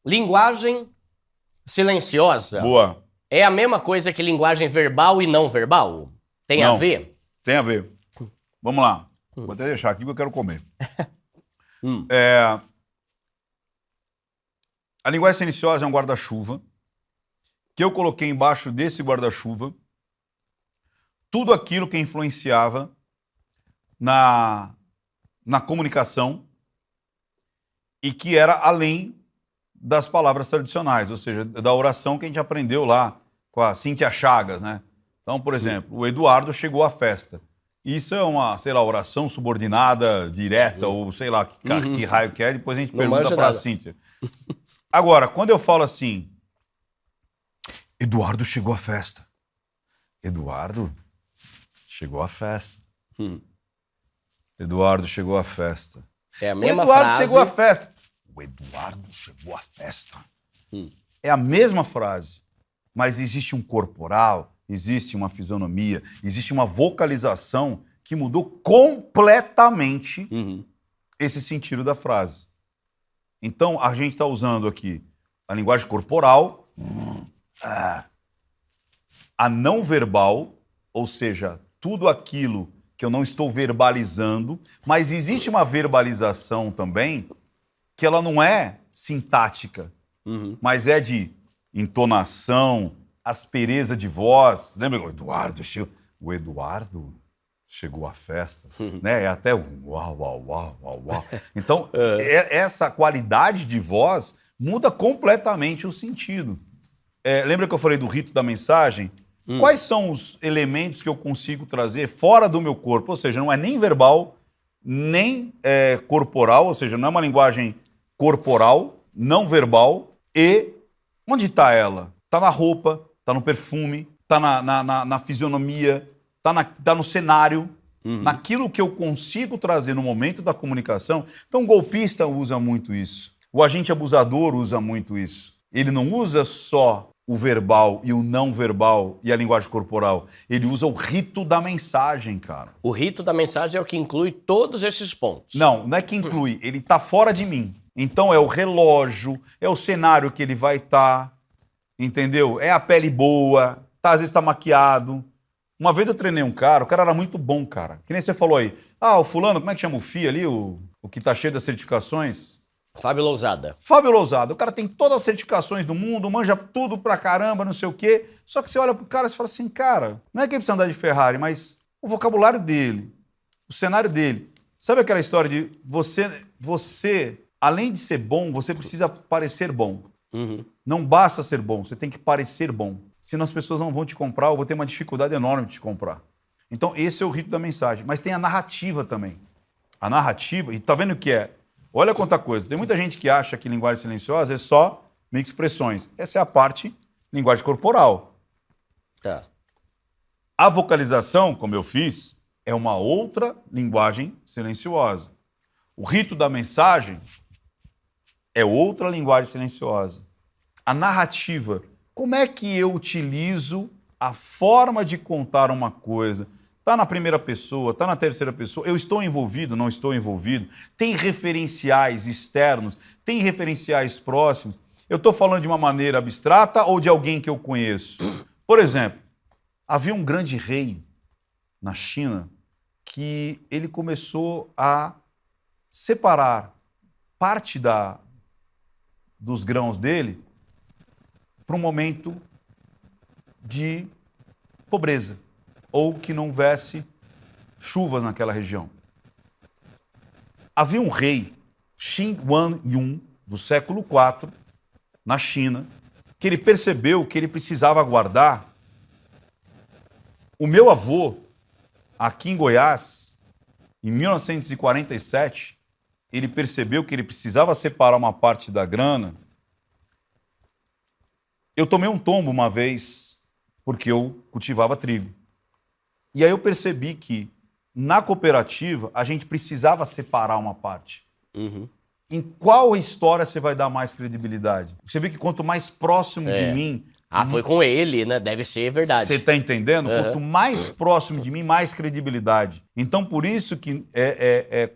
Linguagem silenciosa Boa. é a mesma coisa que linguagem verbal e não verbal? Tem a Não. ver? Tem a ver. Vamos lá. Vou até deixar aqui porque eu quero comer. Hum. A linguagem silenciosa é um guarda-chuva que eu coloquei embaixo desse guarda-chuva tudo aquilo que influenciava na comunicação e que era além das palavras tradicionais, ou seja, da oração que a gente aprendeu lá com a Cíntia Chagas, né? Então, por exemplo, o Eduardo chegou à festa. Isso é uma, sei lá, oração subordinada, direta, ou sei lá, que raio que é, depois a gente pergunta para a Cíntia. Agora, quando eu falo assim, Eduardo chegou à festa. Eduardo chegou à festa. Eduardo chegou à festa. É a O mesma Eduardo frase. chegou à festa. O Eduardo chegou à festa. É a mesma frase, mas existe um corporal, existe uma fisionomia, existe uma vocalização que mudou completamente esse sentido da frase. Então, a gente está usando aqui a linguagem corporal, a não verbal, ou seja, tudo aquilo que eu não estou verbalizando, mas existe uma verbalização também que ela não é sintática, mas é de entonação, aspereza de voz. Lembra? O Eduardo chegou à festa, né? É até um uau, uau, uau, uau, uau. Então, essa qualidade de voz muda completamente o sentido. Lembra que eu falei do rito da mensagem? Quais são os elementos que eu consigo trazer fora do meu corpo? Ou seja, não é nem verbal, nem corporal, ou seja, não é uma linguagem corporal, não verbal. E onde está ela? Está na roupa, está no perfume, está na fisionomia, está no cenário, naquilo que eu consigo trazer no momento da comunicação. Então o golpista usa muito isso. O agente abusador usa muito isso. Ele não usa só o verbal e o não verbal e a linguagem corporal. Ele usa o rito da mensagem, cara. O rito da mensagem é o que inclui todos esses pontos. Não é que inclui. Ele está fora de mim. Então é o relógio, é o cenário que ele vai estar, entendeu? É a pele boa, às vezes está maquiado. Uma vez eu treinei um cara, o cara era muito bom, cara. Que nem você falou aí. O fulano, como é que chama o FI ali? O que tá cheio das certificações? Fábio Lousada. Fábio Lousada. O cara tem todas as certificações do mundo, manja tudo pra caramba, não sei o quê. Só que você olha pro cara e fala assim, cara, não é que ele precisa andar de Ferrari, mas o vocabulário dele, o cenário dele. Sabe aquela história de você, além de ser bom, você precisa parecer bom. Não basta ser bom, você tem que parecer bom. Senão as pessoas não vão te comprar ou vão ter uma dificuldade enorme de te comprar. Então esse é o rito da mensagem. Mas tem a narrativa também. A narrativa, e tá vendo o que é? Olha quanta coisa. Tem muita gente que acha que linguagem silenciosa é só microexpressões. Essa é a parte linguagem corporal. Tá. A vocalização, como eu fiz, é uma outra linguagem silenciosa. O rito da mensagem é outra linguagem silenciosa. A narrativa, como é que eu utilizo a forma de contar uma coisa? Está na primeira pessoa, está na terceira pessoa, eu estou envolvido, não estou envolvido, tem referenciais externos, tem referenciais próximos, eu estou falando de uma maneira abstrata ou de alguém que eu conheço? Por exemplo, havia um grande rei na China que ele começou a separar parte dos grãos dele para um momento de pobreza, ou que não houvesse chuvas naquela região. Havia um rei, Xi Huanyun, do século IV, na China, que ele percebeu que ele precisava guardar. O meu avô, aqui em Goiás, em 1947, ele percebeu que ele precisava separar uma parte da grana. Eu tomei um tombo uma vez, porque eu cultivava trigo. E aí eu percebi que, na cooperativa, a gente precisava separar uma parte. Em qual história você vai dar mais credibilidade? Você vê que quanto mais próximo de mim... Foi com ele, né? Deve ser verdade. Você está entendendo? Quanto mais próximo de mim, mais credibilidade. Então, por isso que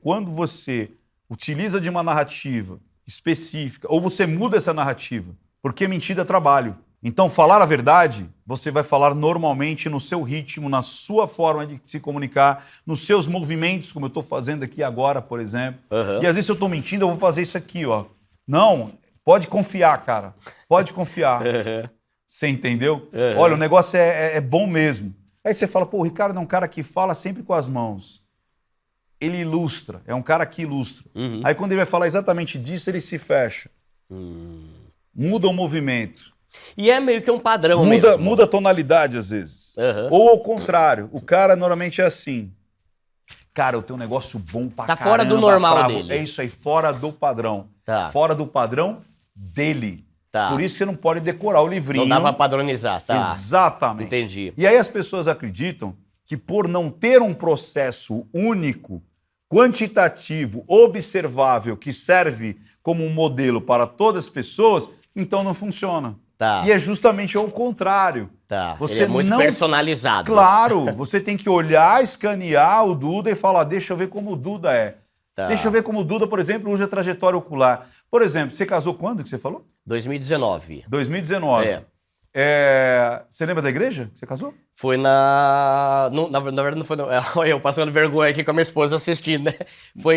quando você utiliza de uma narrativa específica, ou você muda essa narrativa, porque mentira é trabalho. Então, falar a verdade, você vai falar normalmente no seu ritmo, na sua forma de se comunicar, nos seus movimentos, como eu estou fazendo aqui agora, por exemplo. Uhum. E às vezes, se eu estou mentindo, eu vou fazer isso aqui, ó. Não, pode confiar, cara. Pode confiar. Uhum. Você entendeu? Uhum. Olha, o negócio é bom mesmo. Aí você fala, pô, o Ricardo é um cara que fala sempre com as mãos. Ele ilustra, é um cara que ilustra. Uhum. Aí quando ele vai falar exatamente disso, ele se fecha. Muda o movimento. E é meio que um padrão mesmo. Muda a tonalidade às vezes. Uhum. Ou ao contrário, o cara normalmente é assim. Cara, eu tenho um negócio bom pra Tá caramba. fora do normal bravo. dele. É isso aí, fora do padrão. Tá. Fora do padrão dele. Tá. Por isso você não pode decorar o livrinho. Não dá pra padronizar, tá? Exatamente. Entendi. E aí as pessoas acreditam que por não ter um processo único, quantitativo, observável, que serve como um modelo para todas as pessoas, então não funciona. Tá. E é justamente o contrário. Tá. Você Ele é muito não... personalizado. Claro, você tem que olhar, escanear o Duda e falar, deixa eu ver como o Duda é. Tá. Deixa eu ver como o Duda, por exemplo, usa a trajetória ocular. Por exemplo, você casou quando que você falou? 2019. 2019. Você lembra da igreja que você casou? Foi na verdade não foi... Olha, eu passando vergonha aqui com a minha esposa assistindo, né?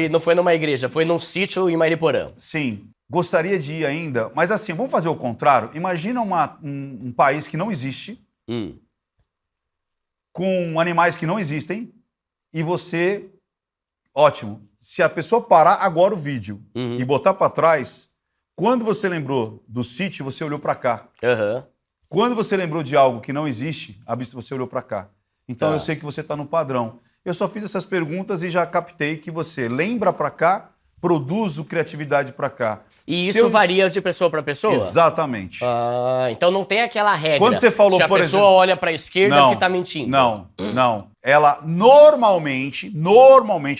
Não foi numa igreja, foi num sítio em Mariporã. Sim. Gostaria de ir ainda, mas assim, vamos fazer o contrário. Imagina um país que não existe, com animais que não existem, e você... Ótimo. Se a pessoa parar agora o vídeo e botar para trás, quando você lembrou do sítio, você olhou para cá. Uhum. Quando você lembrou de algo que não existe, você olhou para cá. Então eu sei que você está no padrão. Eu só fiz essas perguntas e já captei que você lembra para cá, produz criatividade para cá. E isso varia de pessoa para pessoa? Exatamente. Ah, então não tem aquela regra. Quando você falou, se a por pessoa exemplo... olha para a esquerda é porque tá mentindo. Não. Ela normalmente,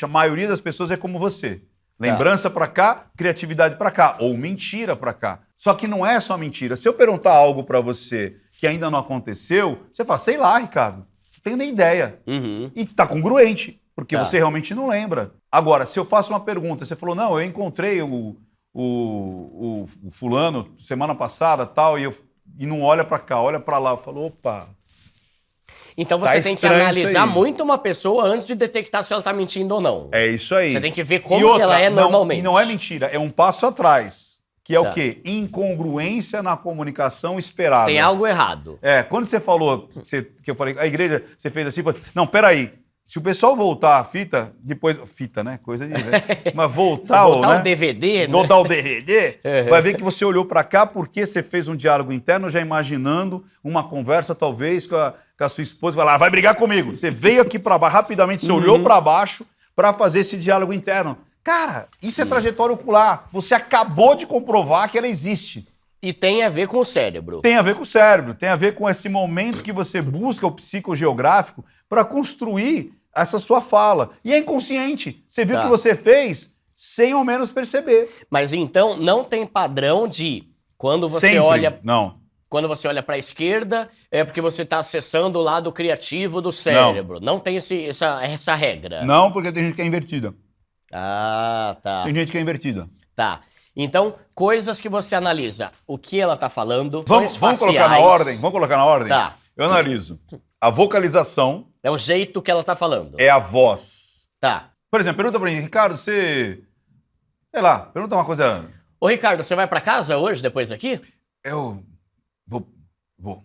a maioria das pessoas é como você. Lembrança para cá, criatividade para cá, ou mentira para cá. Só que não é só mentira. Se eu perguntar algo para você que ainda não aconteceu, você fala, sei lá, Ricardo, não tenho nem ideia. E tá congruente, porque você realmente não lembra. Agora, se eu faço uma pergunta, você falou, não, eu encontrei o fulano semana passada, tal, e não olha para cá, olha para lá, eu falo, opa... Então você tem que analisar muito uma pessoa antes de detectar se ela tá mentindo ou não. É isso aí. Você tem que ver como que ela é normalmente. E não é mentira, é um passo atrás. Que é o quê? Incongruência na comunicação esperada. Tem algo errado. Quando você falou, que eu falei, a igreja, você fez assim, não, peraí. Se o pessoal voltar a fita, depois... Fita, né? Coisa de... Mas voltar o DVD, né? Voltar o DVD, vai ver que você olhou para cá porque você fez um diálogo interno, já imaginando uma conversa, talvez, com a sua esposa. Vai lá, vai brigar comigo. Você veio aqui para baixo, rapidamente você olhou para baixo para fazer esse diálogo interno. Cara, isso é trajetória ocular. Você acabou de comprovar que ela existe. E tem a ver com o cérebro. Tem a ver com o cérebro, tem a ver com esse momento que você busca o psicogeográfico para construir essa sua fala. E é inconsciente. Você viu o que você fez sem ao menos perceber. Mas então não tem padrão de quando você Sempre. olha... Não. Quando você olha para a esquerda, é porque você está acessando o lado criativo do cérebro. Não tem essa regra. Não, porque tem gente que é invertida. Ah, tá. Tem gente que é invertida. Tá. Então, coisas que você analisa. O que ela tá falando, vamos colocar na ordem? Vamos colocar na ordem? Tá. Eu analiso. A vocalização... É o jeito que ela tá falando. É a voz. Tá. Por exemplo, pergunta pra mim, Ricardo, você... Sei lá, pergunta uma coisa... Ô, Ricardo, você vai pra casa hoje, depois daqui? Eu... Vou.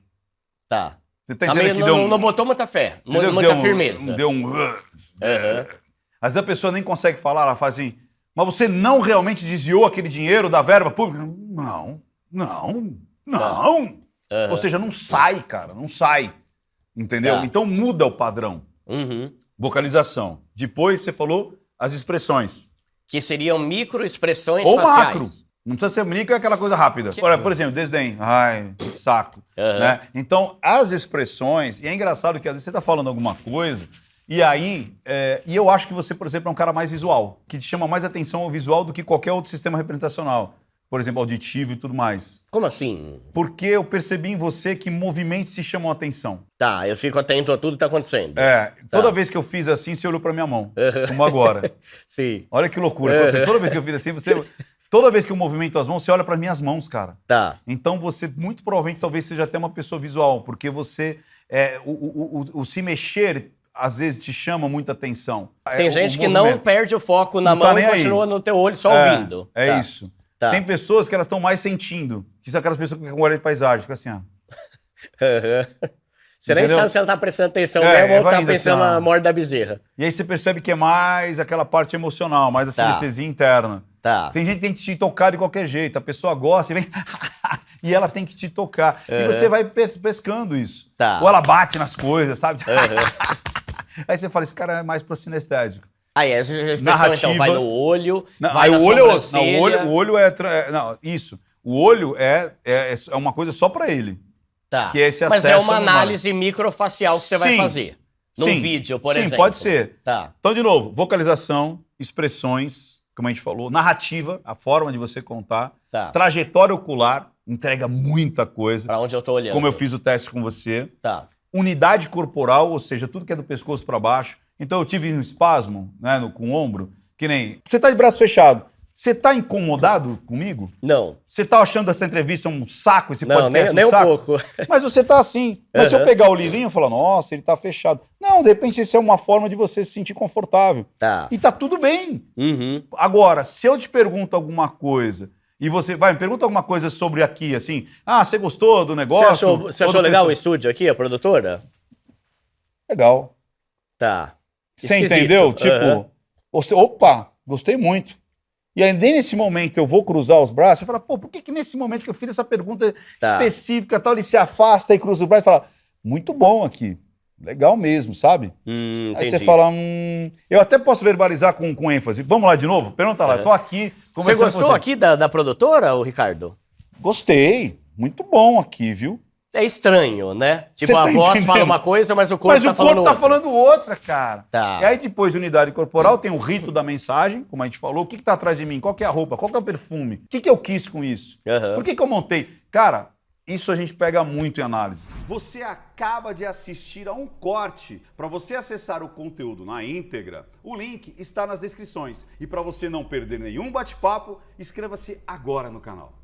Tá. Você tá entendendo que não botou muita fé, muita firmeza. Deu um... Às vezes a pessoa nem consegue falar, ela fala assim, mas você não realmente desviou aquele dinheiro da verba pública? Não. Ou seja, não sai, cara, não sai. Entendeu? Tá. Então muda o padrão. Vocalização. Depois você falou as expressões. Que seriam microexpressões Ou faciais. macro. Não precisa ser micro, é aquela coisa rápida. Olha, por exemplo, desdém. Ai, que saco. Né? Então, as expressões... E é engraçado que às vezes você está falando alguma coisa e aí... e eu acho que você, por exemplo, é um cara mais visual. Que te chama mais atenção ao visual do que qualquer outro sistema representacional. Por exemplo, auditivo e tudo mais. Como assim? Porque eu percebi em você que movimentos se chamam a atenção. Tá, eu fico atento a tudo que tá acontecendo. Toda vez que eu fiz assim, você olhou pra minha mão. Como agora. Sim. Olha que loucura. Toda vez que eu fiz assim, você... Toda vez que eu movimento as mãos, você olha para minhas mãos, cara. Tá. Então você, muito provavelmente, talvez seja até uma pessoa visual, porque você, o se mexer, às vezes te chama muita atenção. Tem gente que não perde o foco na mão e continua no teu olho só ouvindo. É isso. Tá. Tem pessoas que elas estão mais sentindo, que são aquelas pessoas que ficam com olho de paisagem, fica assim, ó. Você nem sabe se ela tá prestando atenção mesmo ou tá pensando na morte da bezerra. E aí você percebe que é mais aquela parte emocional, mais a sinestesia interna. Tá. Tem gente que tem que te tocar de qualquer jeito. A pessoa gosta e vem e ela tem que te tocar. E você vai pescando isso. Tá. Ou ela bate nas coisas, sabe? Aí você fala, esse cara é mais pro sinestésico. Aí essa expressão então vai no olho, vai na o olho é outro. Não, o olho é... Não, isso. O olho é uma coisa só pra ele. Tá. Que é esse acesso. Mas é uma análise microfacial que você vai fazer. Num vídeo, por exemplo. Sim, pode ser. Tá. Então, de novo, vocalização, expressões, como a gente falou, narrativa, a forma de você contar, trajetória ocular, entrega muita coisa. Pra onde eu tô olhando. Como eu fiz o teste com você. Tá. Unidade corporal, ou seja, tudo que é do pescoço para baixo. Então eu tive um espasmo, né, com o ombro, que nem... Você tá de braço fechado. Você tá incomodado comigo? Não. Você tá achando essa entrevista um saco, esse podcast nem um saco? Um pouco. Mas você tá assim. Mas se eu pegar o livrinho e falar, nossa, ele tá fechado. Não, de repente isso é uma forma de você se sentir confortável. Tá. E tá tudo bem. Agora, se eu te pergunto alguma coisa e você... Vai, me pergunta alguma coisa sobre aqui, assim. Ah, você gostou do negócio? Você achou legal o estúdio aqui, a produtora? Legal. Tá. Você entendeu? Tipo, opa, gostei muito. E aí, nesse momento, eu vou cruzar os braços e falar, pô, por que nesse momento que eu fiz essa pergunta específica, tal, ele se afasta e cruza os braços e fala, muito bom aqui, legal mesmo, sabe? Aí você fala, eu até posso verbalizar com ênfase. Vamos lá de novo? Pergunta lá, eu tô aqui conversando. Você gostou aqui da produtora, o Ricardo? Gostei, muito bom aqui, viu? É estranho, né? Tipo, a voz fala uma coisa, mas o corpo tá falando outra. Mas o corpo tá falando outra, cara. Tá. E aí depois, unidade corporal, tem o rito da mensagem, como a gente falou. O que tá atrás de mim? Qual que é a roupa? Qual que é o perfume? O que eu quis com isso? Por que eu montei? Cara, isso a gente pega muito em análise. Você acaba de assistir a um corte. Para você acessar o conteúdo na íntegra, o link está nas descrições. E para você não perder nenhum bate-papo, inscreva-se agora no canal.